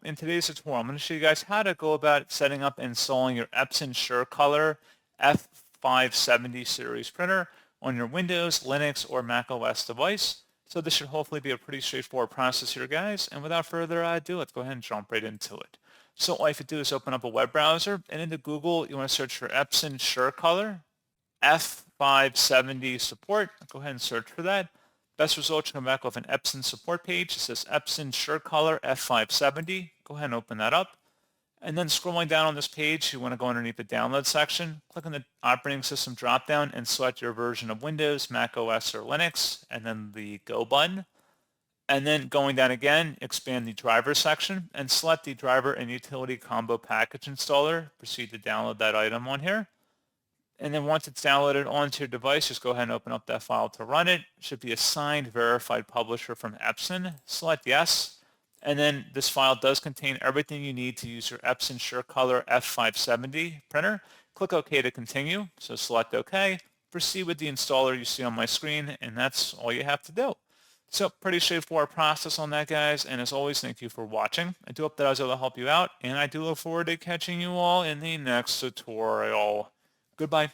In today's tutorial, I'm going to show you guys how to go about setting up and installing your Epson SureColor F570 series printer on your Windows, Linux, or Mac OS device. So this should hopefully be a pretty straightforward process here, guys. And without further ado, let's go ahead and jump right into it. So all you have to do is open up a web browser, and into Google, you want to search for Epson SureColor F570 support. Go ahead and search for that. Best results come back with an Epson support page. It says Epson SureColor F570. Go ahead and open that up. And then scrolling down on this page, you want to go underneath the download section, click on the operating system dropdown and select your version of Windows, Mac OS, or Linux, and then the Go button. And then going down again, expand the driver section and select the driver and utility combo package installer. Proceed to download that item on here. And then once it's downloaded onto your device, just go ahead and open up that file to run it. It should be a signed verified publisher from Epson. Select yes. And then this file does contain everything you need to use your Epson SureColor F570 printer. Click OK to continue. So select OK. Proceed with the installer you see on my screen, and that's all you have to do. So pretty straightforward process on that, guys. And as always, thank you for watching. I do hope that I was able to help you out, and I do look forward to catching you all in the next tutorial. Goodbye.